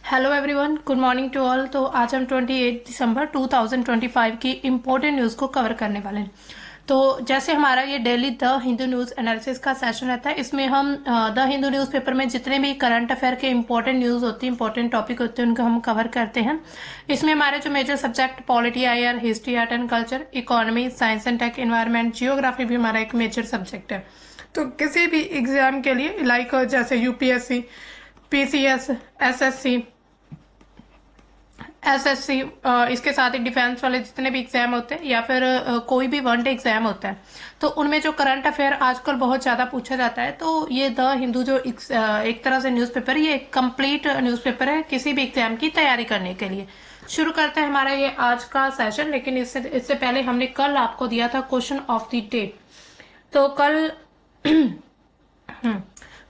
Hello everyone, good morning to all. तो आज हम 28 दिसंबर 2025 की इम्पोर्टेंट न्यूज़ को कवर करने वाले हैं। तो जैसे हमारा ये daily the Hindu news analysis का सेशन रहता है, इसमें हम द हिंदू न्यूज़ पेपर में जितने भी करंट अफेयर के इम्पोर्टेंट न्यूज़ होती हैं, इंपॉर्टेंट टॉपिक होते हैं, उनको हम कवर करते हैं। इसमें हमारे जो major subject polity, IR, history, art and culture, economy, science and tech, environment, geography भी हमारा एक मेजर सब्जेक्ट है। तो किसी भी एग्जाम के लिए लाइक जैसे यूपीएससी, पीसीएस, एसएससी, इसके साथ ही डिफेंस वाले जितने भी एग्जाम होते हैं या फिर कोई भी वनडे एग्जाम होता है, तो उनमें जो करंट अफेयर आजकल बहुत ज़्यादा पूछा जाता है। तो ये द हिंदू जो एक तरह से न्यूज़पेपर, ये एक कंप्लीट न्यूज़पेपर है किसी भी एग्जाम की तैयारी करने के लिए। शुरू करते हैं हमारा ये आज का सेशन। लेकिन इससे पहले हमने कल आपको दिया था क्वेश्चन ऑफ द डे। तो कल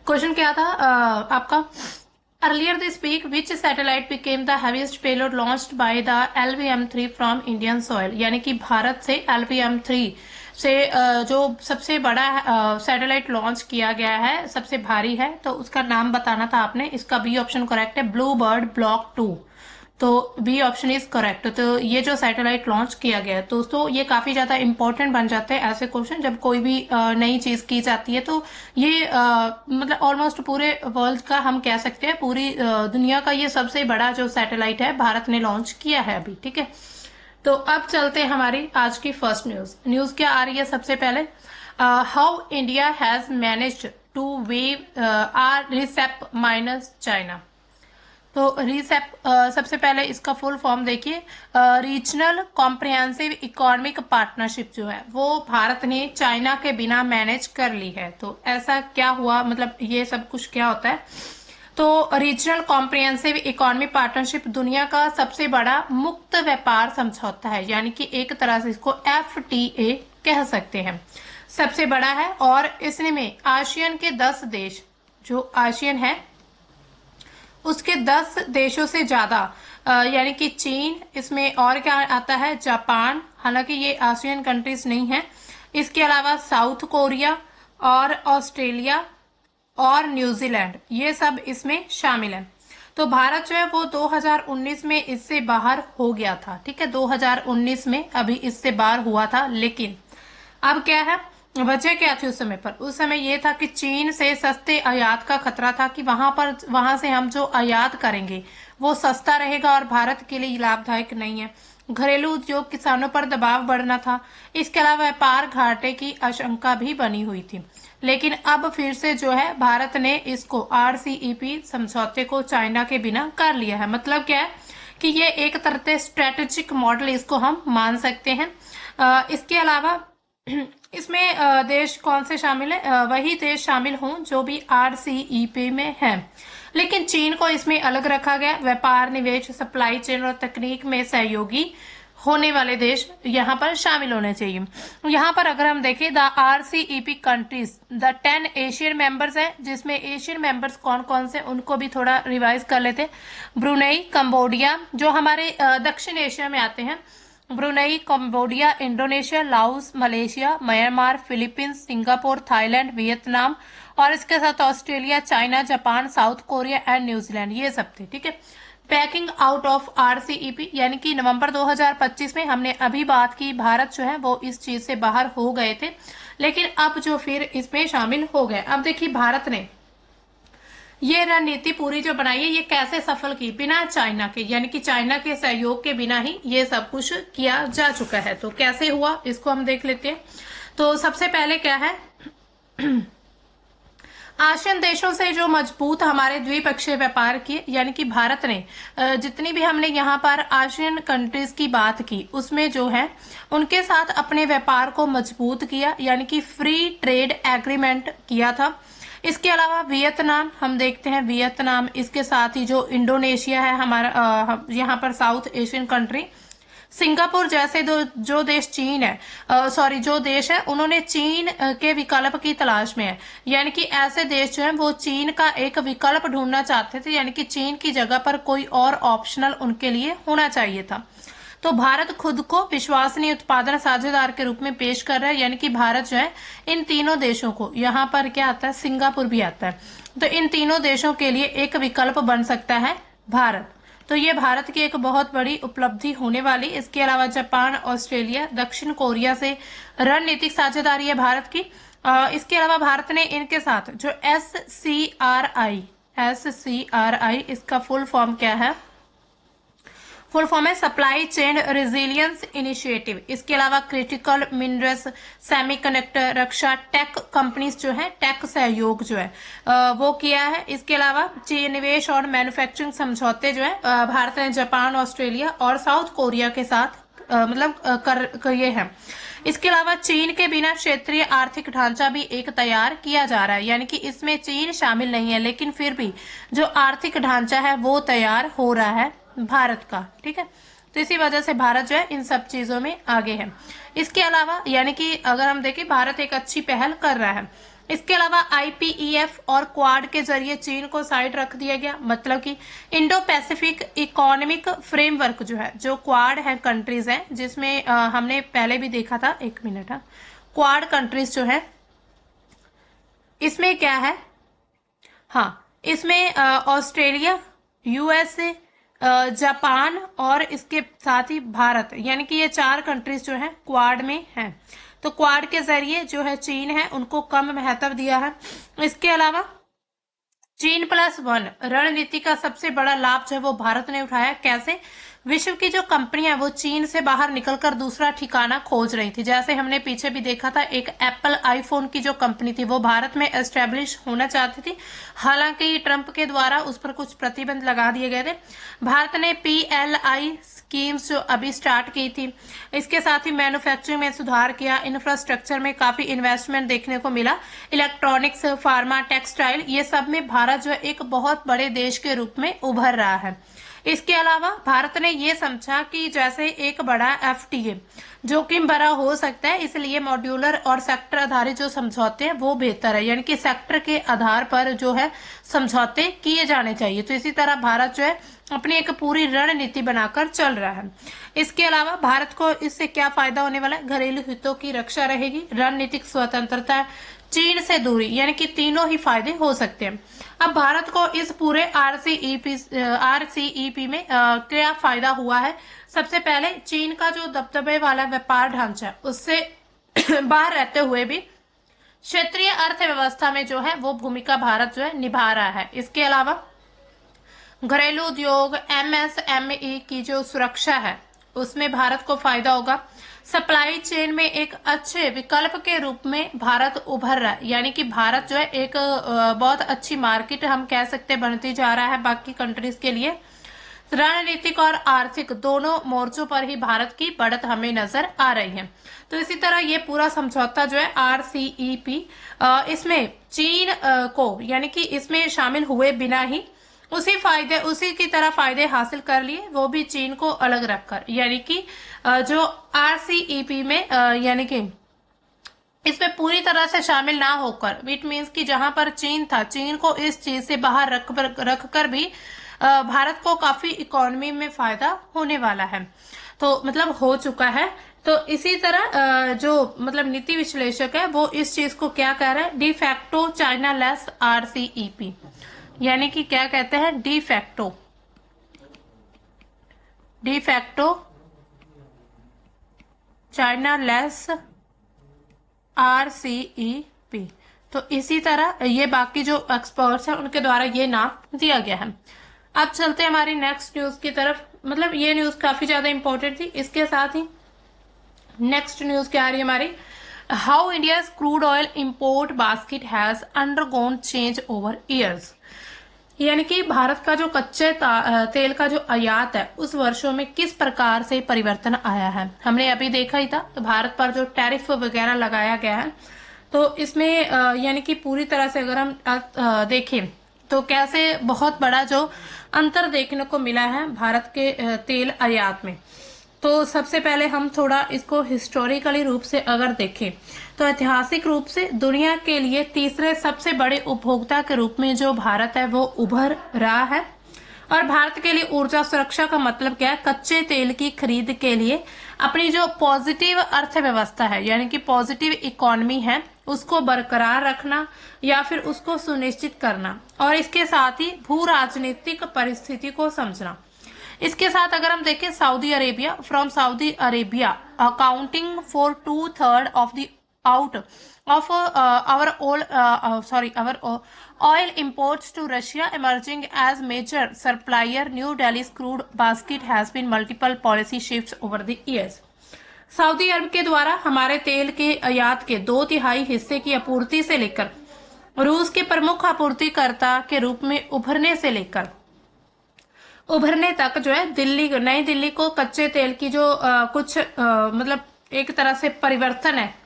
क्वेश्चन क्या था आपका? Earlier this week, which satellite became the heaviest payload launched by the LVM-3 from Indian soil? यानी कि भारत से LVM-3 से जो सबसे बड़ा सैटेलाइट लॉन्च किया गया है, सबसे भारी है, तो उसका नाम बताना था आपने। इसका बी ऑप्शन करेक्ट है, ब्लू बर्ड ब्लॉक 2। तो बी ऑप्शन इज करेक्ट। तो ये जो सैटेलाइट लॉन्च किया गया है दोस्तों, ये काफी ज्यादा इंपॉर्टेंट बन जाते हैं ऐसे क्वेश्चन जब कोई भी नई चीज की जाती है। तो ये मतलब ऑलमोस्ट पूरे वर्ल्ड का, हम कह सकते हैं पूरी दुनिया का ये सबसे बड़ा जो सैटेलाइट है भारत ने लॉन्च किया है अभी। ठीक है, तो अब चलते हैं हमारी आज की फर्स्ट न्यूज क्या आ रही है सबसे पहले? How India has managed to wave our RCEP minus China. तो रिसेप सबसे पहले इसका फुल फॉर्म देखिए, रीजनल कॉम्प्रिहेंसिव इकोनॉमिक पार्टनरशिप जो है वो भारत ने चाइना के बिना मैनेज कर ली है। तो ऐसा क्या हुआ, मतलब ये सब कुछ क्या होता है? तो रीजनल कॉम्प्रिहेंसिव इकोनॉमिक पार्टनरशिप दुनिया का सबसे बड़ा मुक्त व्यापार समझौता है, यानी कि एक तरह से इसको FTA कह सकते हैं, सबसे बड़ा है। और इसमें आसियान के 10 देश, जो आसियान है उसके 10 देशों से ज्यादा, यानी कि चीन, इसमें और क्या आता है, जापान, हालांकि ये आसियान कंट्रीज नहीं है, इसके अलावा साउथ कोरिया और ऑस्ट्रेलिया और न्यूजीलैंड, ये सब इसमें शामिल है। तो भारत जो है वो 2019 में इससे बाहर हो गया था। ठीक है, 2019 में अभी इससे बाहर हुआ था। लेकिन अब क्या है, वजह क्या थी उस समय पर? उस समय ये था कि चीन से सस्ते आयात का खतरा था कि वहां से हम जो आयात करेंगे वो सस्ता रहेगा और भारत के लिए लाभदायक नहीं है। घरेलू उद्योग, किसानों पर दबाव बढ़ना था। इसके अलावा व्यापार घाटे की आशंका भी बनी हुई थी। लेकिन अब फिर से जो है भारत ने इसको RCEP समझौते को चाइना के बिना कर लिया है। मतलब क्या है कि ये एक तरह से स्ट्रेटेजिक मॉडल इसको हम मान सकते हैं। इसके अलावा इसमें देश कौन से शामिल है? वही देश शामिल हों जो भी RCEP में है। लेकिन चीन को इसमें अलग रखा गया। व्यापार, निवेश, सप्लाई चेन और तकनीक में सहयोगी होने वाले देश यहाँ पर शामिल होने चाहिए। यहाँ पर अगर हम देखें the RCEP countries, the 10 Asian members हैं, जिसमें एशियन मेंबर्स कौन कौन से उनको भी थोड़ा रिवाइज कर लेते। ब्रुनेई, कंबोडिया, जो हमारे दक्षिण एशिया में आते हैं, Brunei, Cambodia, Indonesia, Laos, Malaysia, Myanmar, Philippines, Singapore, Thailand, Vietnam और इसके साथ Australia, China, Japan, south Korea and New Zealand, ये सब थे। ठीक है, पैकिंग आउट ऑफ RCEP, यानी कि नवंबर 2025 में हमने अभी बात की, भारत जो है वो इस चीज से बाहर हो गए थे, लेकिन अब जो फिर इसमें शामिल हो गए। अब देखिए भारत ने ये रणनीति पूरी जो बनाई है ये कैसे सफल की? बिना चाइना के, यानी कि चाइना के सहयोग के बिना ही ये सब कुछ किया जा चुका है। तो कैसे हुआ इसको हम देख लेते हैं। तो सबसे पहले क्या है, आसियान देशों से जो मजबूत हमारे द्विपक्षीय व्यापार की, यानी कि भारत ने जितनी भी हमने यहाँ पर आसियान कंट्रीज की बात की उसमें जो है उनके साथ अपने व्यापार को मजबूत किया, यानी कि फ्री ट्रेड एग्रीमेंट किया था। इसके अलावा वियतनाम हम देखते हैं, वियतनाम, इसके साथ ही जो इंडोनेशिया है हमारा यहाँ पर साउथ एशियन कंट्री, सिंगापुर जैसे जो देश चीन है जो देश है उन्होंने चीन के विकल्प की तलाश में है, यानी कि ऐसे देश जो है वो चीन का एक विकल्प ढूंढना चाहते थे, यानी कि चीन की जगह पर कोई और ऑप्शनल उनके लिए होना चाहिए था। तो भारत खुद को विश्वसनीय उत्पादन साझेदार के रूप में पेश कर रहा है, यानी कि भारत जो है इन तीनों देशों को, यहाँ पर क्या आता है, सिंगापुर भी आता है, तो इन तीनों देशों के लिए एक विकल्प बन सकता है भारत। तो ये भारत की एक बहुत बड़ी उपलब्धि होने वाली। इसके अलावा जापान, ऑस्ट्रेलिया, दक्षिण कोरिया से रणनीतिक साझेदारी है भारत की। इसके अलावा भारत ने इनके साथ जो SCRI, इसका फुल फॉर्म क्या है? फुल फॉर्म है सप्लाई चेन रेजिलियंस इनिशिएटिव। इसके अलावा क्रिटिकल मिनरल्स, सेमीकंडक्टर, रक्षा, टेक कंपनीज जो है, टेक सहयोग जो है वो किया है। इसके अलावा निवेश और मैन्युफैक्चरिंग समझौते जो है भारत ने जापान, ऑस्ट्रेलिया और साउथ कोरिया के साथ कर ये हैं। इसके अलावा चीन के बिना क्षेत्रीय आर्थिक ढांचा भी एक तैयार किया जा रहा है, यानी कि इसमें चीन शामिल नहीं है, लेकिन फिर भी जो आर्थिक ढांचा है वो तैयार हो रहा है भारत का। ठीक है, तो इसी वजह से भारत जो है इन सब चीजों में आगे है। इसके अलावा यानी कि अगर हम देखें, भारत एक अच्छी पहल कर रहा है। इसके अलावा IPEF और क्वाड के जरिए चीन को साइड रख दिया गया, मतलब कि इंडो पैसिफिक इकोनॉमिक फ्रेमवर्क जो है, जो क्वाड है कंट्रीज है, जिसमें हमने पहले भी देखा था, एक मिनट, क्वाड कंट्रीज जो है इसमें क्या है, हाँ, इसमें ऑस्ट्रेलिया, USA, जापान और इसके साथ ही भारत, यानी कि ये 4 कंट्रीज जो है क्वाड में हैं। तो क्वाड के जरिए जो है चीन है उनको कम महत्व दिया है। इसके अलावा China+1 रणनीति का सबसे बड़ा लाभ जो है वो भारत ने उठाया। कैसे? विश्व की जो कंपनियां वो चीन से बाहर निकलकर दूसरा ठिकाना खोज रही थी। जैसे हमने पीछे भी देखा था, एक एप्पल आईफोन की जो कंपनी थी वो भारत में एस्टेब्लिश होना चाहती थी, हालांकि ट्रंप के द्वारा उस पर कुछ प्रतिबंध लगा दिए गए थे। भारत ने PLI स्कीम्स जो अभी स्टार्ट की थी, इसके साथ ही मैन्युफैक्चरिंग में सुधार किया, इंफ्रास्ट्रक्चर में काफी इन्वेस्टमेंट देखने को मिला, इलेक्ट्रॉनिक्स, फार्मा, टेक्सटाइल, ये सब में भारत जो है एक बहुत बड़े देश के रूप में उभर रहा है। इसके अलावा भारत ने ये समझा कि जैसे एक बड़ा FTA जोखिम भरा हो सकता है, इसलिए मॉड्यूलर और सेक्टर आधारित जो समझौते हैं वो बेहतर है, यानी कि सेक्टर के आधार पर जो है समझौते किए जाने चाहिए। तो इसी तरह भारत जो है अपनी एक पूरी रणनीति बनाकर चल रहा है। इसके अलावा भारत को इससे क्या फायदा होने वाला है? घरेलू हितों की रक्षा रहेगी, रणनीतिक स्वतंत्रता, चीन से दूरी, यानी कि तीनों ही फायदे हो सकते हैं। अब भारत को इस पूरे RCEP में क्या फायदा हुआ है? सबसे पहले चीन का जो दबदबे वाला व्यापार ढांचा है उससे बाहर रहते हुए भी क्षेत्रीय अर्थव्यवस्था में जो है वो भूमिका भारत जो है निभा रहा है। इसके अलावा घरेलू उद्योग, MSME की जो सुरक्षा है उसमें भारत को फायदा होगा। सप्लाई चेन में एक अच्छे विकल्प के रूप में भारत उभर रहा है, यानी कि भारत जो है एक बहुत अच्छी मार्केट हम कह सकते बनती जा रहा है बाकी कंट्रीज के लिए। रणनीतिक और आर्थिक दोनों मोर्चों पर ही भारत की बढ़त हमें नजर आ रही है। तो इसी तरह ये पूरा समझौता जो है RCEP, इसमें चीन को यानी कि इसमें शामिल हुए बिना ही उसी की तरह फायदे हासिल कर लिए, वो भी चीन को अलग रखकर, यानी कि जो RCEP में यानी कि इसमें पूरी तरह से शामिल ना होकर, इट मीन्स कि जहां पर चीन था, चीन को इस चीज से बाहर रखकर भी भारत को काफी इकोनॉमी में फायदा होने वाला है, तो मतलब हो चुका है। तो इसी तरह जो मतलब नीति विश्लेषक है वो इस चीज को क्या कह रहा है? डिफैक्टो चाइना लेस RCEP, यानी कि क्या कहते हैं? De facto China less RCEP। तो इसी तरह ये बाकी जो एक्सपर्ट्स हैं उनके द्वारा ये नाम दिया गया है। अब चलते हैं हमारी नेक्स्ट न्यूज की तरफ। मतलब ये न्यूज काफी ज्यादा इंपॉर्टेंट थी। इसके साथ ही नेक्स्ट न्यूज क्या आ रही है हमारी? How India's crude oil import basket has undergone change over years, यानी कि भारत का जो कच्चे तेल का जो आयात है उस वर्षों में किस प्रकार से परिवर्तन आया है। हमने अभी देखा ही था, तो भारत पर जो टैरिफ वगैरह लगाया गया है, तो इसमें यानी कि पूरी तरह से अगर हम देखें तो कैसे बहुत बड़ा जो अंतर देखने को मिला है भारत के तेल आयात में। तो सबसे पहले हम थोड़ा इसको हिस्टोरिकली रूप से अगर देखें तो ऐतिहासिक रूप से दुनिया के लिए तीसरे सबसे बड़े उपभोक्ता के रूप में जो भारत है वो उभर रहा है। और भारत के लिए ऊर्जा सुरक्षा का मतलब क्या है? कच्चे तेल की खरीद के लिए अपनी जो पॉजिटिव अर्थव्यवस्था है, यानी कि पॉजिटिव इकोनॉमी है, उसको बरकरार रखना या फिर उसको सुनिश्चित करना, और इसके साथ ही भू राजनीतिक परिस्थिति को समझना। इसके साथ अगर हम देखें Saudi Arabia, from Saudi Arabia accounting for 2/3 of the out of our oil imports to Russia, emerging as major supplier. New Delhi's crude basket has been multiple policy shifts over the years. Saudi Arab के द्वारा हमारे तेल के आयात के 2/3 हिस्से की आपूर्ति से लेकर रूस के प्रमुख आपूर्तिकर्ता के रूप में उभरने तक जो है नई दिल्ली को कच्चे तेल की जो कुछ मतलब एक तरह से परिवर्तन है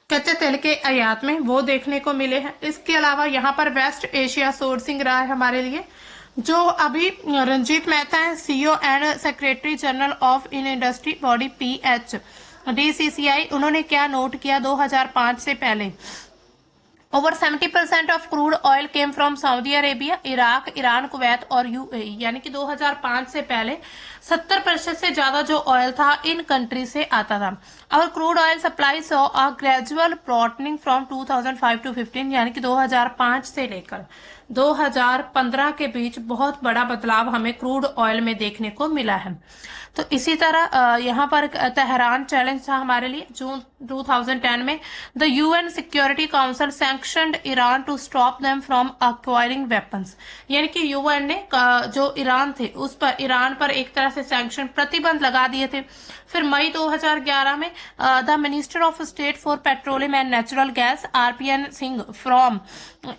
कच्चे तेल के आयात में, वो देखने को मिले हैं। इसके अलावा यहाँ पर वेस्ट एशिया सोर्सिंग रहा है हमारे लिए, जो अभी रंजीत मेहता है CEO and secretary general of in industry body PHDCCI, उन्होंने क्या नोट किया 2005 से पहले over 70% of crude oil came from Saudi Arabia, Iraq, Iran, Kuwait और UAE। यानी कि 2005 से पहले 70% से ज्यादा जो ऑयल था इन कंट्री से आता था। और crude oil supply saw a gradual broadening from 2005 to 15, यानी कि 2005 से लेकर 2015 के बीच बहुत बड़ा बदलाव हमें क्रूड ऑयल में देखने को मिला है। तो इसी तरह यहाँ पर तेहरान चैलेंज था हमारे लिए। जून 2010 में the UN security council sanctioned Iran to stop them from acquiring weapons, यानी कि UN ने जो ईरान थे उस पर ईरान पर एक तरह से सैंक्शन प्रतिबंध लगा दिए थे। फिर मई 2011 में the minister of state for petroleum and natural gas RPN Singh from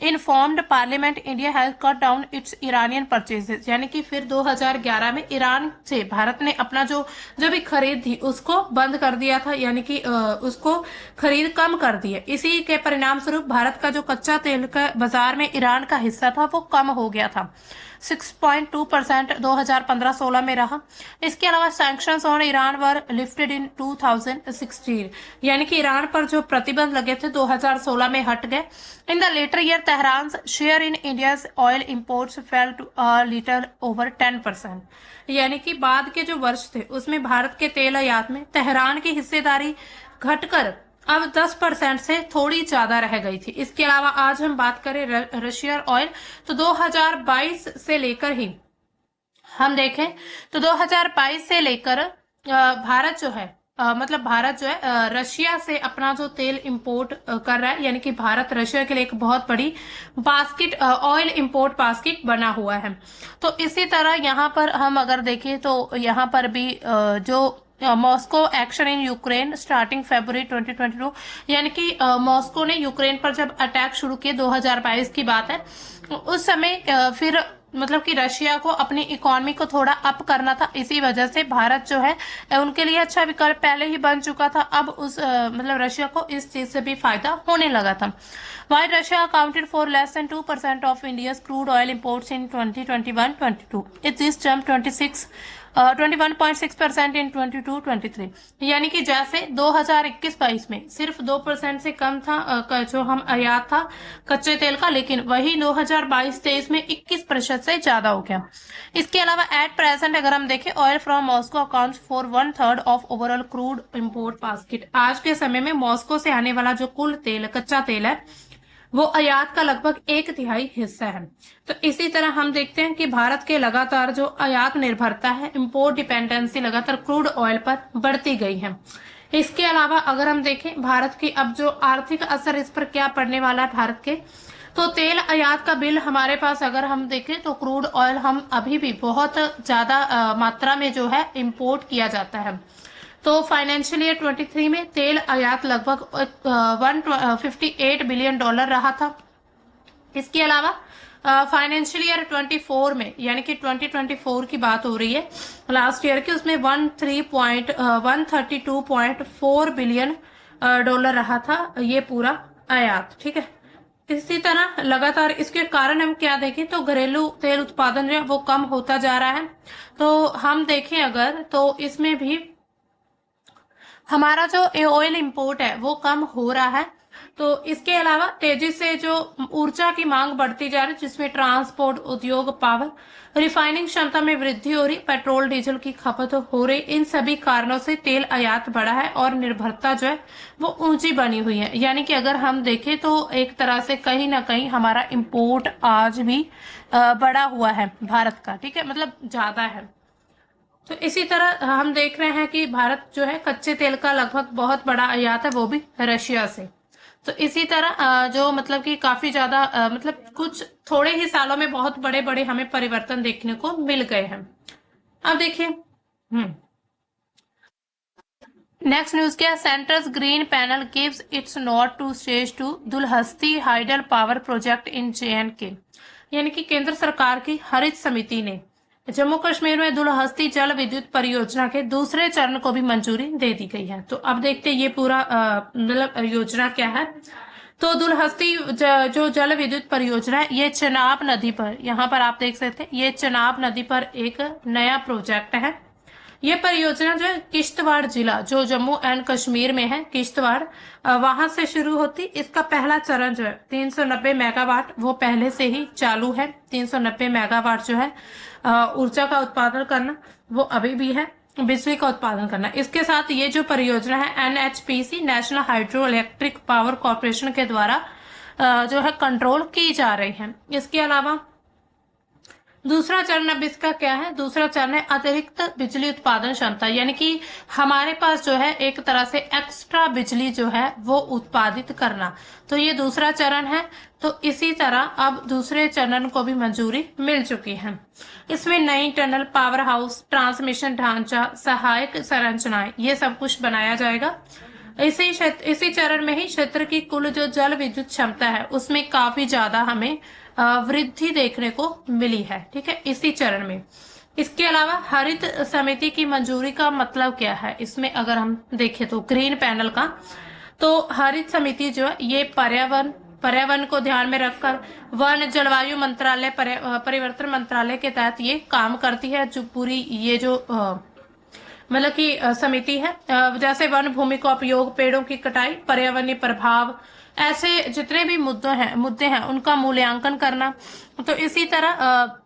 informed parliament India has cut down it's Iranian purchases, यानी कि फिर 2011 में ईरान से भारत ने अपना जो भी खरीद थी उसको बंद कर दिया था, यानी कि उसको खरीद कम कर दी है। इसी के परिणाम स्वरूप भारत का जो कच्चा तेल का बाजार में ईरान का हिस्सा था वो कम हो गया था, 6.2% 2015-16 में रहा। इसके अलावा sanctions on Iran were lifted in 2016, यानी कि ईरान पर जो प्रतिबंध लगे थे 2016 में हट गए। In the latter year Tehran share in India's oil imports fell to a little over 10%, यानी कि बाद के जो वर्ष थे उसमें भारत के तेल आयात में तेहरान की हिस्सेदारी घटकर अब 10% से थोड़ी ज्यादा रह गई थी। इसके अलावा आज हम बात करें रशियन ऑयल, तो 2022 से लेकर ही हम देखें तो 2022 से लेकर भारत जो है रशिया से अपना जो तेल इंपोर्ट कर रहा है, यानी कि भारत रशिया के लिए एक बहुत बड़ी बास्केट ऑयल इंपोर्ट बास्केट बना हुआ है। तो इसी तरह यहाँ पर हम अगर देखें तो यहाँ पर भी जो Moscow action in Ukraine starting February 2022, यानी कि मॉस्को ने यूक्रेन पर जब अटैक शुरू किए 2022 की बात है, उस समय फिर मतलब कि रशिया को अपनी इकोनॉमी को थोड़ा अप करना था। इसी वजह से भारत जो है उनके लिए अच्छा विकल्प पहले ही बन चुका था। अब उस रशिया को इस चीज से भी फायदा होने लगा था। While Russia accounted for less than 2% of India's crude oil imports in 2021-22, it is jumped 21.6% in 22-23, यानी कि जैसे 2021-22 में सिर्फ 2% से कम था जो हम आयात था कच्चे तेल का, लेकिन वही 2022-23 में 21% से ज्यादा हो गया। इसके अलावा एट प्रेजेंट अगर हम देखें oil from Moscow accounts for 1/3 of overall crude import basket. आज के समय में मॉस्को से आने वाला जो कुल तेल कच्चा तेल है वो आयात का लगभग 1/3 हिस्सा है। तो इसी तरह हम देखते हैं कि भारत के लगातार जो आयात निर्भरता है, इंपोर्ट डिपेंडेंसी लगातार क्रूड ऑयल पर बढ़ती गई है। इसके अलावा अगर हम देखें भारत की अब जो आर्थिक असर इस पर क्या पड़ने वाला है भारत के, तो तेल आयात का बिल हमारे पास अगर हम देखें तो क्रूड ऑयल हम अभी भी बहुत ज्यादा मात्रा में जो है इंपोर्ट किया जाता है। तो फाइनेंशियल ईयर 23 में तेल आयात लगभग $158 बिलियन रहा था। इसके अलावा फाइनेंशियल ईयर 24 में, यानी कि 2024 की बात हो रही है लास्ट ईयर की, उसमें 132.4 बिलियन रहा था ये पूरा आयात। ठीक है, इसी तरह लगातार इसके कारण हम क्या देखें तो घरेलू तेल उत्पादन जो है वो कम होता जा रहा है। तो हम देखें अगर तो इसमें भी हमारा जो ऑयल इंपोर्ट है वो कम हो रहा है। तो इसके अलावा तेजी से जो ऊर्जा की मांग बढ़ती जा रही है, जिसमें ट्रांसपोर्ट, उद्योग, पावर, रिफाइनिंग क्षमता में वृद्धि हो रही, पेट्रोल डीजल की खपत हो रही, इन सभी कारणों से तेल आयात बढ़ा है और निर्भरता जो है वो ऊंची बनी हुई है। यानी कि अगर हम देखें तो एक तरह से कहीं ना कहीं हमारा इंपोर्ट आज भी बढ़ा हुआ है भारत का, ठीक है, मतलब ज्यादा है। तो इसी तरह हम देख रहे हैं कि भारत जो है कच्चे तेल का लगभग बहुत बड़ा आयात है, वो भी रशिया से। तो इसी तरह जो मतलब कि काफी ज्यादा मतलब कुछ थोड़े ही सालों में बहुत बड़े बड़े हमें परिवर्तन देखने को मिल गए हैं। अब देखिए नेक्स्ट न्यूज क्या, central's green panel gives its nod to stage two Dulhasti hydel power project in JNK। यानी कि केंद्र सरकार की हरित समिति ने जम्मू कश्मीर में दुलहस्ती जल विद्युत परियोजना के दूसरे चरण को भी मंजूरी दे दी गई है। तो अब देखते हैं ये पूरा मतलब योजना क्या है। तो दुलहस्ती जो जल विद्युत परियोजना है, ये चनाब नदी पर, यहाँ पर आप देख सकते हैं, ये चनाब नदी पर एक नया प्रोजेक्ट है। ये परियोजना जो है किश्तवाड़ जिला जो जम्मू एंड कश्मीर में है, किश्तवाड़, वहां से शुरू होती। इसका पहला चरण जो है 390 मेगावाट वो पहले से ही चालू है। 390 मेगावाट जो है ऊर्जा का उत्पादन करना वो अभी भी है, बिजली का उत्पादन करना। इसके साथ ये जो परियोजना है NHPC national hydro electric power corporation के द्वारा जो है कंट्रोल की जा रही है। इसके अलावा दूसरा चरण अब इसका क्या है, दूसरा चरण है अतिरिक्त बिजली उत्पादन क्षमता, यानी कि हमारे पास जो है एक तरह से एक्स्ट्रा बिजली जो है वो उत्पादित करना। तो ये दूसरा चरण है। तो इसी तरह अब दूसरे चरण को भी मंजूरी मिल चुकी है। इसमें नई टनल, पावर हाउस, ट्रांसमिशन ढांचा, सहायक संरचनाएं, ये सब कुछ बनाया जाएगा। इसी चरण में ही क्षेत्र की कुल जो जल विद्युत क्षमता है उसमें काफी ज्यादा हमें वृद्धि देखने को मिली है, ठीक है, इसी चरण में। इसके अलावा हरित समिति की मंजूरी का मतलब क्या है, इसमें अगर हम देखें तो ग्रीन पैनल का, तो हरित समिति जो है ये पर्यावरण को ध्यान में रखकर वन, जलवायु मंत्रालय, परिवर्तन मंत्रालय के तहत ये काम करती है। जो पूरी ये जो मतलब कि समिति है, जैसे वन भूमि का उपयोग, पेड़ों की कटाई, पर्यावरणीय प्रभाव, ऐसे जितने भी मुद्दे हैं उनका मूल्यांकन करना। तो इसी तरह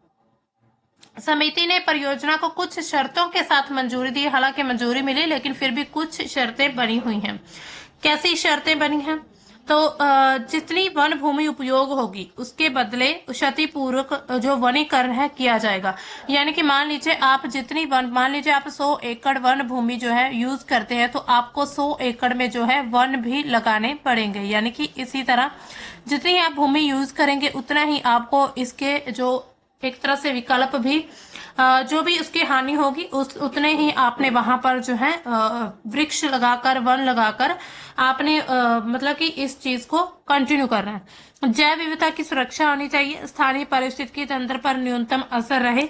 समिति ने परियोजना को कुछ शर्तों के साथ मंजूरी दी। हालांकि मंजूरी मिली लेकिन फिर भी कुछ शर्तें बनी हुई हैं। कैसी शर्तें बनी हैं, तो जितनी वन भूमि उपयोग होगी उसके बदले क्षतिपूर्वक जो वनीकरण है किया जाएगा। यानी कि मान लीजिए आप 100 एकड़ वन भूमि जो है यूज करते हैं, तो आपको 100 एकड़ में जो है वन भी लगाने पड़ेंगे। यानी कि इसी तरह जितनी आप भूमि यूज करेंगे उतना ही आपको इसके जो एक तरह से विकल्प भी जो भी उसकी हानि होगी उतने ही आपने वहां पर जो है वृक्ष लगाकर, वन लगाकर आपने मतलब कि इस चीज को कंटिन्यू करना है। जैव विविधता की सुरक्षा होनी चाहिए, स्थानीय पारिस्थितिकी तंत्र पर न्यूनतम असर रहे,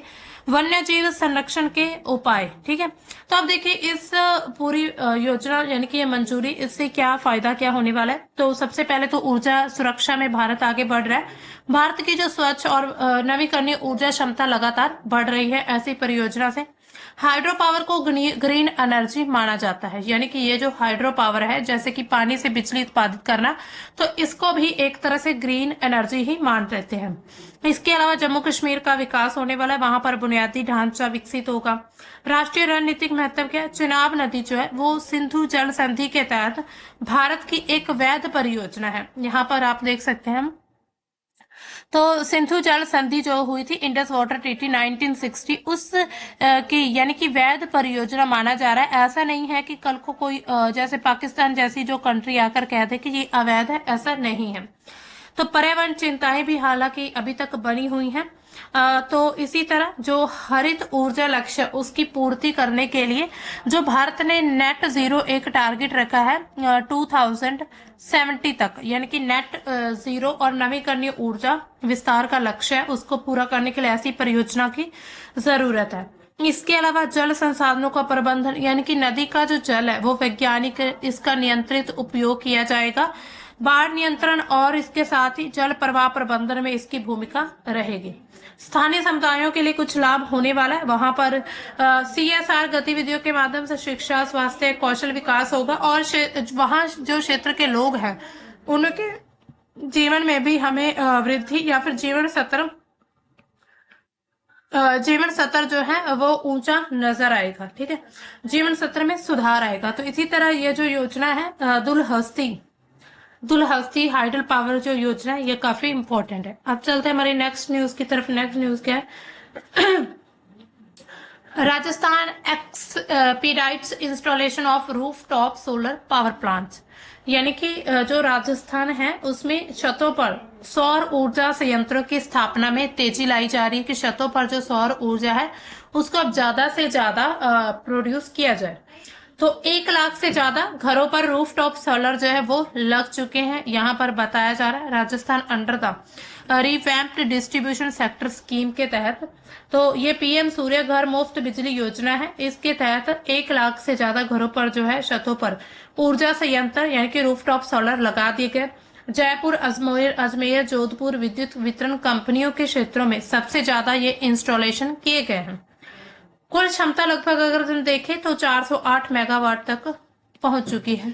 वन्य जीव संरक्षण के उपाय, ठीक है। तो अब देखिए इस पूरी योजना यानी कि ये मंजूरी, इससे क्या फायदा क्या होने वाला है। तो सबसे पहले तो ऊर्जा सुरक्षा में भारत आगे बढ़ रहा है। भारत की जो स्वच्छ और नवीकरणीय ऊर्जा क्षमता लगातार बढ़ रही है। ऐसी परियोजना से हाइड्रो पावर को ग्रीन एनर्जी माना जाता है। यानी कि ये जो हाइड्रो पावर है, जैसे कि पानी से बिजली उत्पादित करना, तो इसको भी एक तरह से ग्रीन एनर्जी ही मान लेते हैं। इसके अलावा जम्मू कश्मीर का विकास होने वाला है, वहां पर बुनियादी ढांचा विकसित होगा। राष्ट्रीय रणनीतिक महत्व क्या है, चुनाव नदी जो है वो सिंधु जल संधि के तहत भारत की एक वैध परियोजना है। यहाँ पर आप देख सकते हैं तो सिंधु जल संधि जो हुई थी, इंडस वाटर ट्रीटी 1960, उस की यानी कि वैध परियोजना माना जा रहा है। ऐसा नहीं है कि कल को कोई जैसे पाकिस्तान जैसी जो कंट्री आकर कह दे कि ये अवैध है, ऐसा नहीं है। तो पर्यावरण चिंताएं भी हालांकि अभी तक बनी हुई हैं। तो इसी तरह जो हरित ऊर्जा लक्ष्य उसकी पूर्ति करने के लिए जो भारत ने नेट जीरो एक टारगेट रखा है 2070 तक, यानी कि नेट जीरो और नवीकरणीय ऊर्जा विस्तार का लक्ष्य है, उसको पूरा करने के लिए ऐसी परियोजना की जरूरत है। इसके अलावा जल संसाधनों का प्रबंधन, यानी कि नदी का जो जल है वो वैज्ञानिक इसका नियंत्रित उपयोग किया जाएगा। बाढ़ नियंत्रण और इसके साथ ही जल प्रवाह प्रबंधन में इसकी भूमिका रहेगी। स्थानीय समुदायों के लिए कुछ लाभ होने वाला है। वहां पर CSR गतिविधियों के माध्यम से शिक्षा, स्वास्थ्य, कौशल विकास होगा और वहां जो क्षेत्र के लोग हैं उनके जीवन में भी हमें वृद्धि या फिर जीवन स्तर जो है वो ऊंचा नजर आएगा। ठीक है, जीवन स्तर में सुधार आएगा। तो इसी तरह ये जो योजना है दुलहस्ती हाइडल पावर जो योजना है ये काफी इंपॉर्टेंट है। अब चलते हैं हमारी नेक्स्ट न्यूज की तरफ। नेक्स्ट न्यूज क्या है? Rajasthan expedites installation of rooftop solar power plants, यानी कि जो राजस्थान है उसमें छतों पर सौर ऊर्जा संयंत्रों की स्थापना में तेजी लाई जा रही है कि छतों पर जो सौर ऊर्जा है उसको अब ज्यादा से ज्यादा प्रोड्यूस किया जाए। तो 1 लाख से ज्यादा घरों पर रूफटॉप सोलर जो है वो लग चुके हैं। यहाँ पर बताया जा रहा है Rajasthan under the revamped distribution sector scheme के तहत। तो ये पीएम सूर्य घर मुफ्त बिजली योजना है। इसके तहत 1 लाख से ज्यादा घरों पर जो है छतों पर ऊर्जा संयंत्र यानी कि रूफटॉप सोलर लगा दिए गए। जयपुर, अजमेर, जोधपुर विद्युत वितरण कंपनियों के क्षेत्रों में सबसे ज्यादा ये इंस्टॉलेशन किए गए हैं। कुल क्षमता लगभग अगर हम देखें तो 408 मेगावाट तक पहुंच चुकी है।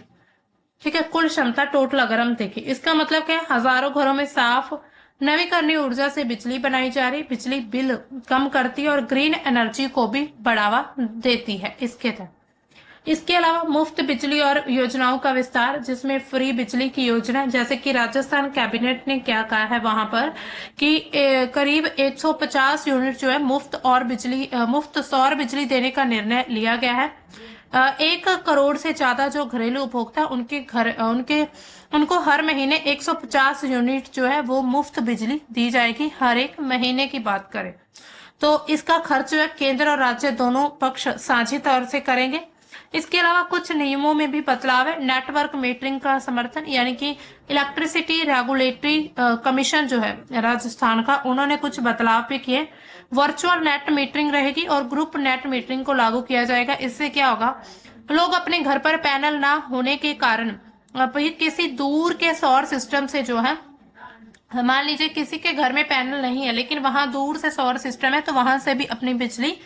ठीक है, कुल क्षमता टोटल अगर हम देखें, इसका मतलब क्या है? हजारों घरों में साफ नवीकरणीय ऊर्जा से बिजली बनाई जा रही, बिजली बिल कम करती है और ग्रीन एनर्जी को भी बढ़ावा देती है इसके तहत। इसके अलावा मुफ्त बिजली और योजनाओं का विस्तार, जिसमें फ्री बिजली की योजना, जैसे कि राजस्थान कैबिनेट ने क्या कहा है वहां पर कि करीब 150 यूनिट जो है मुफ्त सौर बिजली देने का निर्णय लिया गया है। 1 करोड़ से ज्यादा जो घरेलू उपभोक्ता उनको हर महीने 150 यूनिट जो है वो मुफ्त बिजली दी जाएगी। हर एक महीने की बात करें तो इसका खर्च जो है केंद्र और राज्य दोनों पक्ष साझी तौर से करेंगे। इसके अलावा कुछ नियमों में भी बदलाव है। नेटवर्क मीटरिंग का समर्थन, यानी कि इलेक्ट्रिसिटी रेगुलेटरी कमीशन जो है राजस्थान का, उन्होंने कुछ बदलाव भी किए। वर्चुअल नेट मीटरिंग रहेगी और ग्रुप नेट मीटरिंग को लागू किया जाएगा। इससे क्या होगा? लोग अपने घर पर पैनल ना होने के कारण किसी दूर के सौर सिस्टम से जो है, मान लीजिए किसी के घर में पैनल नहीं है लेकिन वहां दूर से सौर सिस्टम है, तो वहां से भी अपनी बिजली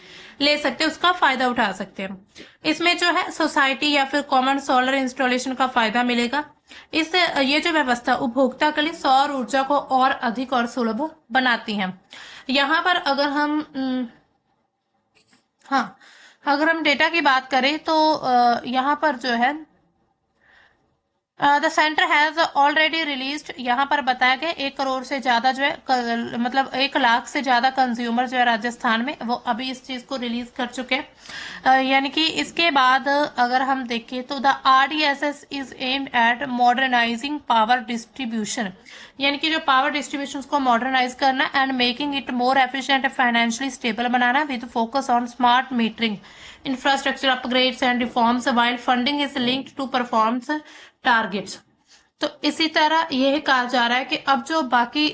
ले सकते हैं, उसका फायदा उठा सकते हैं। इसमें जो है सोसाइटी या फिर कॉमन सोलर इंस्टॉलेशन का फायदा मिलेगा। इससे ये जो व्यवस्था उपभोक्ता के लिए सौर ऊर्जा को और अधिक और सुलभ बनाती है। यहाँ पर अगर हम डेटा की बात करें तो यहाँ पर जो है the centre has already released, यहाँ पर बताया गया 1 करोड़ से ज्यादा जो है मतलब 1 लाख से ज्यादा कंज्यूमर जो है राजस्थान में वो अभी इस चीज को रिलीज कर चुके हैं। यानी कि इसके बाद अगर हम देखें तो the RDSS is aimed at modernising power distribution, यानी कि जो पावर डिस्ट्रीब्यूशन को मॉडर्नाइज करना and making it more efficient and financially stable बनाना with focus on smart metering infrastructure upgrades and reforms while funding is linked to performance targets. तो इसी तरह यह कहा जा रहा है कि अब जो बाकी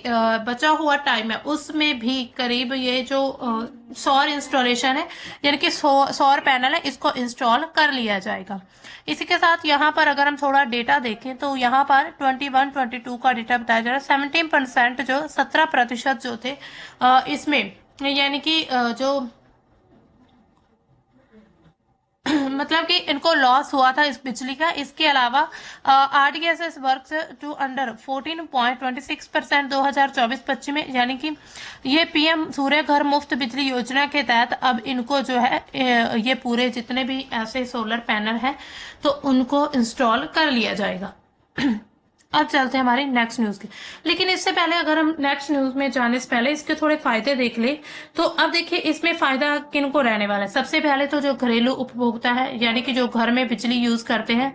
बचा हुआ टाइम है उसमें भी करीब ये जो सौर इंस्टॉलेशन है यानी कि सौर पैनल है इसको इंस्टॉल कर लिया जाएगा। इसी के साथ यहाँ पर अगर हम थोड़ा डेटा देखें तो यहाँ पर 21-22 का डेटा बताया जा रहा है। 17% जो 17% जो थे इसमें, यानी कि जो मतलब कि इनको लॉस हुआ था इस बिजली का। इसके अलावा RDSS वर्क्स टू अंडर 14.26% 2024-25 में, यानी कि ये पीएम सूर्य घर मुफ्त बिजली योजना के तहत अब इनको जो है ये पूरे जितने भी ऐसे सोलर पैनल हैं तो उनको इंस्टॉल कर लिया जाएगा। अब चलते हैं हमारी नेक्स्ट न्यूज की। लेकिन इससे पहले अगर हम नेक्स्ट न्यूज में जाने से पहले इसके थोड़े फायदे देख ले तो अब देखिए इसमें फायदा किनको रहने वाला है। सबसे पहले तो जो घरेलू उपभोक्ता है यानी कि जो घर में बिजली यूज करते हैं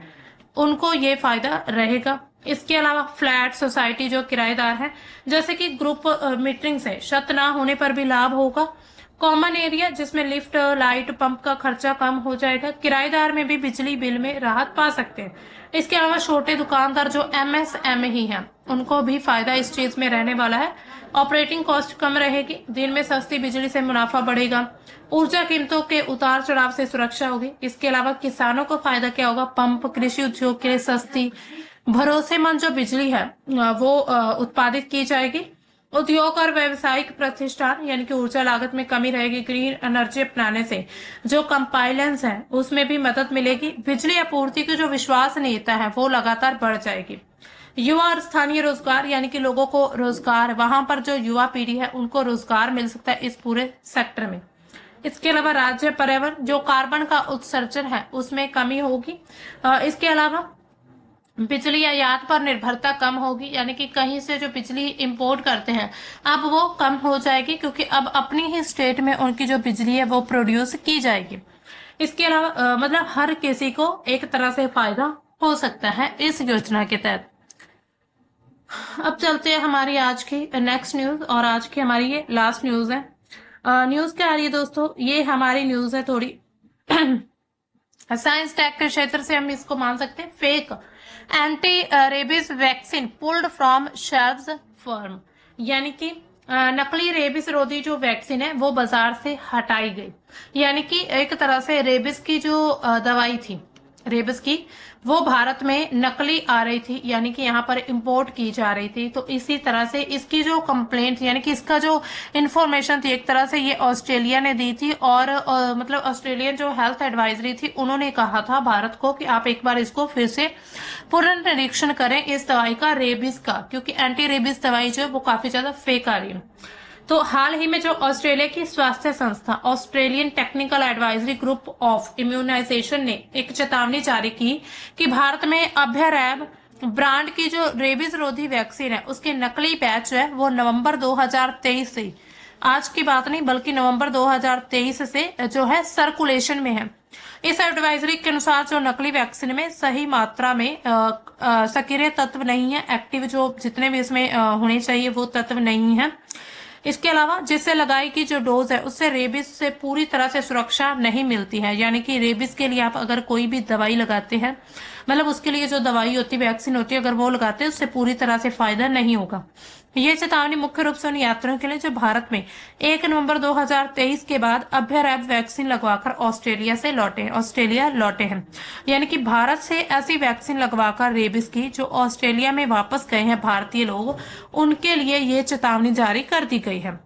उनको ये फायदा रहेगा। इसके अलावा फ्लैट सोसाइटी जो किराएदार है, जैसे कि ग्रुप मीटरिंग से छत ना होने पर भी लाभ होगा। कॉमन एरिया जिसमें लिफ्ट लाइट पंप का खर्चा कम हो जाएगा। किराएदार में भी बिजली बिल में राहत पा सकते हैं। इसके अलावा छोटे दुकानदार जो MSME ही हैं उनको भी फायदा इस चीज में रहने वाला है। ऑपरेटिंग कॉस्ट कम रहेगी, दिन में सस्ती बिजली से मुनाफा बढ़ेगा, ऊर्जा कीमतों के उतार चढ़ाव से सुरक्षा होगी। इसके अलावा किसानों को फायदा क्या होगा? पंप कृषि उद्योग के लिए सस्ती भरोसेमंद जो बिजली है वो उत्पादित की जाएगी। उद्योग और व्यावसायिक प्रतिष्ठान यानी कि ऊर्जा लागत में कमी रहेगी। ग्रीन एनर्जी अपनाने से जो कंपाइलेंस है उसमें भी मदद मिलेगी। बिजली आपूर्ति की जो विश्वसनीयता है वो लगातार बढ़ जाएगी। युवा और स्थानीय रोजगार, यानी कि लोगों को रोजगार, वहां पर जो युवा पीढ़ी है उनको रोजगार मिल सकता है इस पूरे सेक्टर में। इसके अलावा राज्य पर्यावरण, जो कार्बन का उत्सर्जन है उसमें कमी होगी। इसके अलावा बिजली आयात पर निर्भरता कम होगी, यानी कि कहीं से जो बिजली इंपोर्ट करते हैं अब वो कम हो जाएगी, क्योंकि अब अपनी ही स्टेट में उनकी जो बिजली है वो प्रोड्यूस की जाएगी। इसके अलावा मतलब हर किसी को एक तरह से फायदा हो सकता है इस योजना के तहत। अब चलते हैं हमारी आज की नेक्स्ट न्यूज, और आज की हमारी ये लास्ट न्यूज है। न्यूज क्या आ रही है दोस्तों, ये हमारी न्यूज है थोड़ी साइंस टेक के क्षेत्र से हम इसको मान सकते हैं। Fake anti rabies vaccine pulled from shelves firm, यानी कि नकली रेबीज रोधी जो वैक्सीन है वो बाजार से हटाई गई। यानी कि एक तरह से रेबीज की जो दवाई थी, रेबीज की, वो भारत में नकली आ रही थी, यानी कि यहाँ पर इंपोर्ट की जा रही थी। तो इसी तरह से इसकी जो कंप्लेंट, यानी कि इसका जो इंफॉर्मेशन थी एक तरह से ये ऑस्ट्रेलिया ने दी थी, और मतलब ऑस्ट्रेलियन जो हेल्थ एडवाइजरी थी उन्होंने कहा था भारत को कि आप एक बार इसको फिर से पुनर्निरीक्षण करें इस दवाई का, रेबीज का, क्योंकि एंटी रेबीज दवाई जो है वो काफी ज्यादा फेक आ रही है। तो हाल ही में जो ऑस्ट्रेलिया की स्वास्थ्य संस्था Australian technical advisory group of immunisation ने एक चेतावनी जारी की कि भारत में अभ्यरैब ब्रांड की जो रेबीज रोधी वैक्सीन है उसके नकली बैच जो है वो नवंबर 2023 से, आज की बात नहीं बल्कि नवंबर 2023 से जो है सर्कुलेशन में है। इस एडवाइजरी के अनुसार जो नकली वैक्सीन में सही मात्रा में सक्रिय तत्व नहीं है, एक्टिव जो जितने भी इसमें होने चाहिए वो तत्व नहीं है। इसके अलावा जिससे लगाई की जो डोज है उससे रेबीज से पूरी तरह से सुरक्षा नहीं मिलती है, यानी कि रेबीज के लिए आप अगर कोई भी दवाई लगाते हैं, मतलब उसके लिए जो दवाई होती है, वैक्सीन होती है, अगर वो लगाते हैं उससे पूरी तरह से फायदा नहीं होगा। ये चेतावनी मुख्य रूप से उन यात्रियों के लिए जो भारत में 1 नवंबर 2023 के बाद अभ्यरैब वैक्सीन लगवाकर ऑस्ट्रेलिया लौटे हैं। यानी कि भारत से ऐसी वैक्सीन लगवाकर रेबीज की जो ऑस्ट्रेलिया में वापस गए हैं भारतीय लोग, उनके लिए ये चेतावनी जारी कर दी गई है।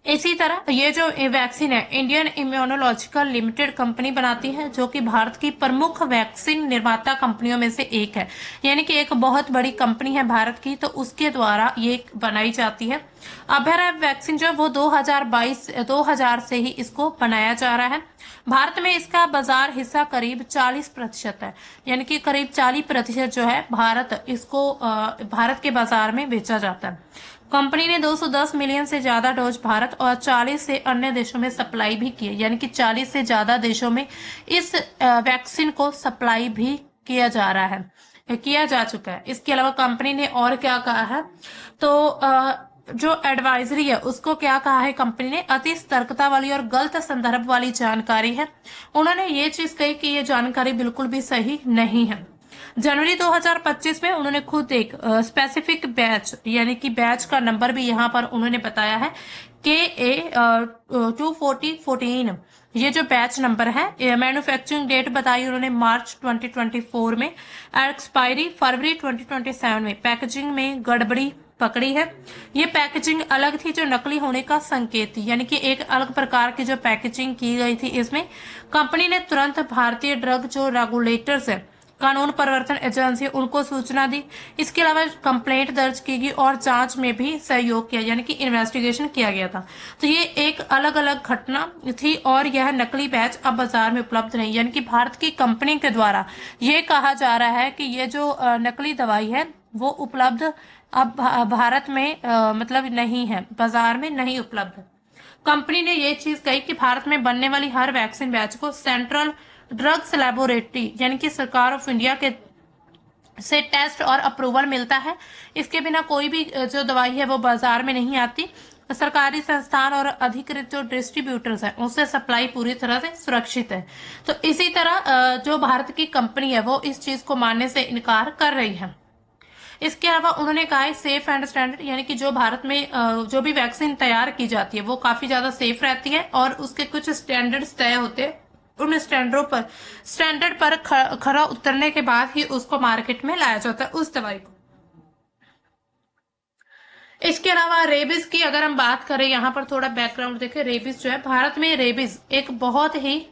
इसी तरह ये जो वैक्सीन है इंडियन इम्यूनोलॉजिकल लिमिटेड कंपनी बनाती है, जो कि भारत की प्रमुख वैक्सीन निर्माता कंपनियों में से एक है, यानी कि एक बहुत बड़ी कंपनी है भारत की, तो उसके द्वारा ये बनाई जाती है। अभ्यरैब वैक्सीन जो वो 2000 से ही इसको बनाया जा रहा है। भारत में इसका बाजार हिस्सा करीब 40% है, यानी कि करीब 40% जो है भारत के बाजार में बेचा जाता है। कंपनी ने 210 मिलियन से ज्यादा डोज भारत और 40 से अन्य देशों में सप्लाई भी की है, यानी कि 40 से ज्यादा देशों में इस वैक्सीन को सप्लाई भी किया जा चुका है। इसके अलावा कंपनी ने और क्या कहा है, तो जो एडवाइजरी है उसको क्या कहा है कंपनी ने, अति सतर्कता वाली और गलत संदर्भ वाली जानकारी है। उन्होंने ये चीज कही कि ये जानकारी बिल्कुल भी सही नहीं है। जनवरी 2025 में उन्होंने खुद एक स्पेसिफिक बैच, यानी कि बैच का नंबर भी यहाँ पर उन्होंने बताया है KA 24014, ये जो बैच नंबर है, मैन्युफैक्चरिंग डेट बताई उन्होंने मार्च 2024 में, एक्सपायरी फरवरी 2027 में। पैकेजिंग में गड़बड़ी पकड़ी है, ये पैकेजिंग अलग थी जो नकली होने का संकेत थी, यानी कि एक अलग प्रकार की जो पैकेजिंग की गई थी। इसमें कंपनी ने तुरंत भारतीय ड्रग जो रेगुलेटर्स है, कानून प्रवर्तन एजेंसी, उनको सूचना दी। इसके अलावा कंप्लेंट दर्ज की गई और जांच में भी सहयोग किया, यानी कि इन्वेस्टिगेशन किया गया था। तो ये एक अलग अलग घटना थी, और यह नकली बैच अब बाजार में उपलब्ध नहीं, यानी कि भारत की कंपनी के द्वारा ये कहा जा रहा है कि ये जो नकली दवाई है वो उपलब्ध अब भारत में मतलब नहीं है, बाजार में नहीं उपलब्ध। कंपनी ने ये चीज कही कि भारत में बनने वाली हर वैक्सीन बैच को सेंट्रल ड्रग्स लैबोरेटरी, यानी कि सरकार ऑफ इंडिया के से टेस्ट और अप्रूवल मिलता है। इसके बिना कोई भी जो दवाई है वो बाजार में नहीं आती। सरकारी संस्थान और अधिकृत जो डिस्ट्रीब्यूटर्स हैं उससे सप्लाई पूरी तरह से सुरक्षित है। तो इसी तरह जो भारत की कंपनी है वो इस चीज को मानने से इनकार कर रही है। इसके अलावा उन्होंने कहा है सेफ एंड स्टैंडर्ड, यानी कि जो भारत में जो भी वैक्सीन तैयार की जाती है वो काफी ज्यादा सेफ रहती है, और उसके कुछ स्टैंडर्ड्स तय होते हैं। उन स्टैंडर्ड पर खरा उतरने के बाद ही उसको मार्केट में लाया जाता है उस दवाई को। इसके अलावा रेबीज की अगर हम बात करें, यहाँ पर थोड़ा बैकग्राउंड देखें। रेबीज जो है, भारत में रेबीज एक बहुत ही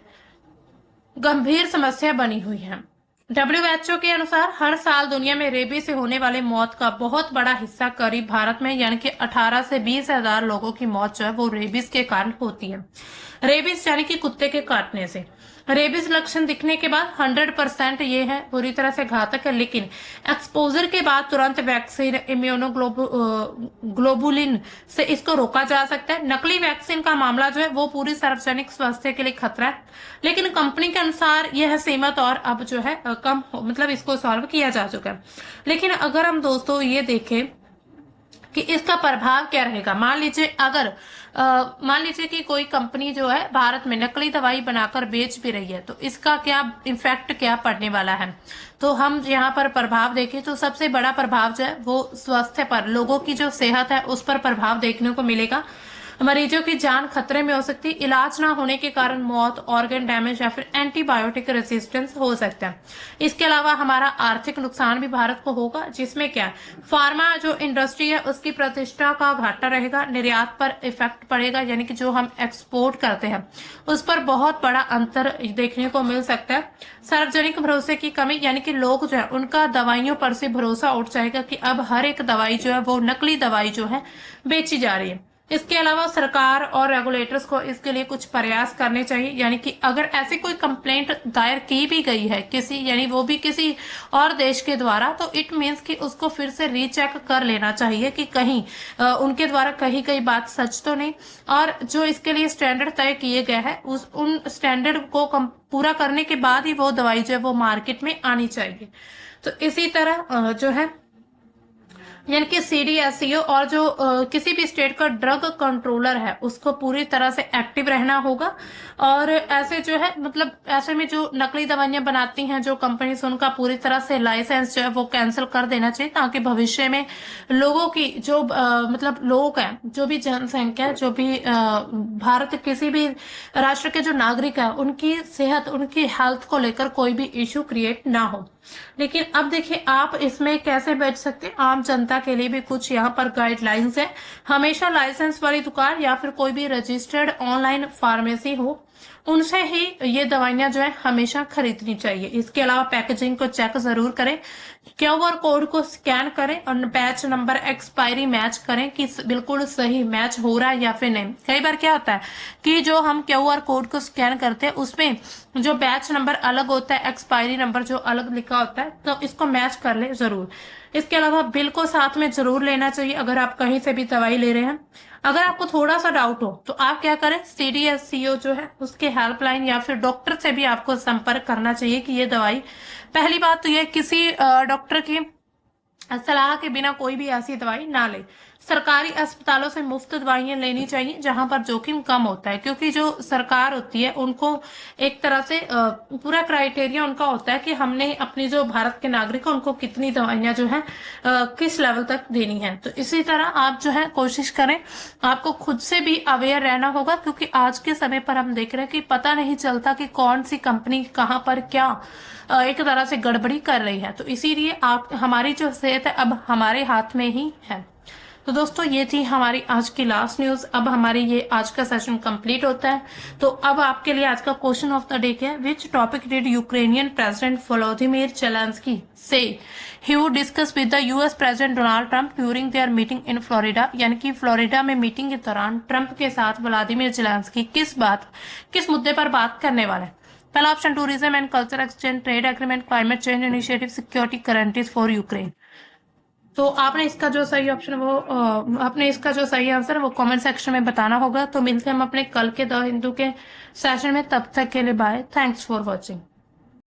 गंभीर समस्या बनी हुई है। WHO के अनुसार हर साल दुनिया में रेबीज से होने वाले मौत का बहुत बड़ा हिस्सा करीब भारत में यानी कि 18 से 20 हजार लोगों की मौत जो है वो रेबीज के कारण होती है। रेबीज यानी कि कुत्ते के काटने से। रेबीज लक्षण दिखने के बाद 100% ये है बुरी तरह से घातक है, लेकिन एक्सपोजर के बाद तुरंत वैक्सीन इम्यूनोग्लोबुलिन से इसको रोका जा सकता है। नकली वैक्सीन का मामला जो है वो पूरी सार्वजनिक स्वास्थ्य के लिए खतरा है, लेकिन कंपनी के अनुसार यह सीमित और अब जो है कम मतलब इसको सॉल्व किया जा चुका है। लेकिन अगर हम दोस्तों ये देखें कि इसका प्रभाव क्या रहेगा, मान लीजिए कि कोई कंपनी जो है भारत में नकली दवाई बनाकर बेच भी रही है, तो इसका क्या इम्पैक्ट क्या पड़ने वाला है। तो हम यहाँ पर प्रभाव देखें तो सबसे बड़ा प्रभाव जो है वो स्वास्थ्य पर, लोगों की जो सेहत है उस पर प्रभाव देखने को मिलेगा। मरीजों की जान खतरे में हो सकती है, इलाज ना होने के कारण मौत, ऑर्गन डैमेज या फिर एंटीबायोटिक रेजिस्टेंस हो सकता है। इसके अलावा हमारा आर्थिक नुकसान भी भारत को होगा, जिसमें क्या फार्मा जो इंडस्ट्री है उसकी प्रतिष्ठा का घाटा रहेगा, निर्यात पर इफेक्ट पड़ेगा, यानी कि जो हम एक्सपोर्ट करते हैं उस पर बहुत बड़ा अंतर देखने को मिल सकता है। सार्वजनिक भरोसे की कमी, यानी कि लोग जो है उनका दवाइयों पर से भरोसा उठ जाएगा कि अब हर एक दवाई जो है वो नकली दवाई जो है बेची जा रही है। इसके अलावा सरकार और रेगुलेटर्स को इसके लिए कुछ प्रयास करने चाहिए, यानी कि अगर ऐसी कोई कंप्लेंट दायर की भी गई है किसी, यानी वो भी किसी और देश के द्वारा, तो इट मीन्स कि उसको फिर से रीचेक कर लेना चाहिए कि कहीं उनके द्वारा कही गई बात सच तो नहीं, और जो इसके लिए स्टैंडर्ड तय किए गए हैं उन स्टैंडर्ड को पूरा करने के बाद ही वो दवाई जो है वो मार्केट में आनी चाहिए। तो इसी तरह जो है यानी कि CDSCO और जो किसी भी स्टेट का ड्रग कंट्रोलर है उसको पूरी तरह से एक्टिव रहना होगा, और ऐसे जो है मतलब ऐसे में जो नकली दवाइयां बनाती हैं जो कंपनीज, उनका पूरी तरह से लाइसेंस जो है वो कैंसिल कर देना चाहिए, ताकि भविष्य में लोगों की जो मतलब लोग हैं, जो भी जनसंख्या, जो भी भारत किसी भी राष्ट्र के जो नागरिक है, उनकी सेहत, उनकी हेल्थ को लेकर कोई भी इश्यू क्रिएट ना हो। लेकिन अब देखिए आप इसमें कैसे बच सकते हैं, आम जनता के लिए भी कुछ यहाँ पर गाइडलाइंस है। हमेशा लाइसेंस वाली दुकान या फिर कोई भी रजिस्टर्ड ऑनलाइन फार्मेसी हो, उनसे ही ये दवाइयां जो है हमेशा खरीदनी चाहिए। इसके अलावा पैकेजिंग को चेक जरूर करें, QR कोड को स्कैन करें और बैच नंबर एक्सपायरी मैच करें कि बिल्कुल सही मैच हो रहा है या फिर नहीं। कई बार क्या होता है कि जो हम QR कोड को स्कैन करते हैं उसमें जो बैच नंबर अलग होता है, एक्सपायरी नंबर जो अलग लिखा होता है, तो इसको मैच कर ले जरूर। इसके अलावा बिल को साथ में जरूर लेना चाहिए अगर आप कहीं से भी दवाई ले रहे हैं। अगर आपको थोड़ा सा डाउट हो तो आप क्या करें, CDSCO जो है उसके हेल्पलाइन या फिर डॉक्टर से भी आपको संपर्क करना चाहिए कि ये दवाई, पहली बात तो ये किसी डॉक्टर की सलाह के बिना कोई भी ऐसी दवाई ना ले। सरकारी अस्पतालों से मुफ्त दवाइयां लेनी चाहिए जहां पर जोखिम कम होता है, क्योंकि जो सरकार होती है उनको एक तरह से पूरा क्राइटेरिया उनका होता है कि हमने अपनी जो भारत के नागरिक हैं उनको कितनी दवाइयां जो है किस लेवल तक देनी है। तो इसी तरह आप जो है कोशिश करें, आपको खुद से भी अवेयर रहना होगा, क्योंकि आज के समय पर हम देख रहे हैं कि पता नहीं चलता कि कौन सी कंपनी कहां पर क्या एक तरह से गड़बड़ी कर रही है। तो इसीलिए आप, हमारी जो सेहत है अब हमारे हाथ में ही है। तो दोस्तों ये थी हमारी आज की लास्ट न्यूज। अब हमारी ये आज का सेशन कंप्लीट होता है। तो अब आपके लिए आज का क्वेश्चन ऑफ द डे क्या है, which topic did Ukrainian president Volodymyr Zelensky say he would discuss with the US president Donald Trump during their meeting in Florida, यानी कि फ्लोरिडा में मीटिंग के दौरान ट्रंप के साथ व्लादिमीर जेलेंस्की किस मुद्दे पर बात करने वाले हैं। पहला option tourism and culture exchange, trade agreement, climate change initiative, security guarantees for Ukraine. तो आपने इसका जो सही ऑप्शन वो आपने इसका जो सही आंसर है वो कमेंट सेक्शन में बताना होगा। तो मिलते हैं हम अपने कल के द हिंदू के सेशन में, तब तक के लिए बाय, थैंक्स फॉर वॉचिंग।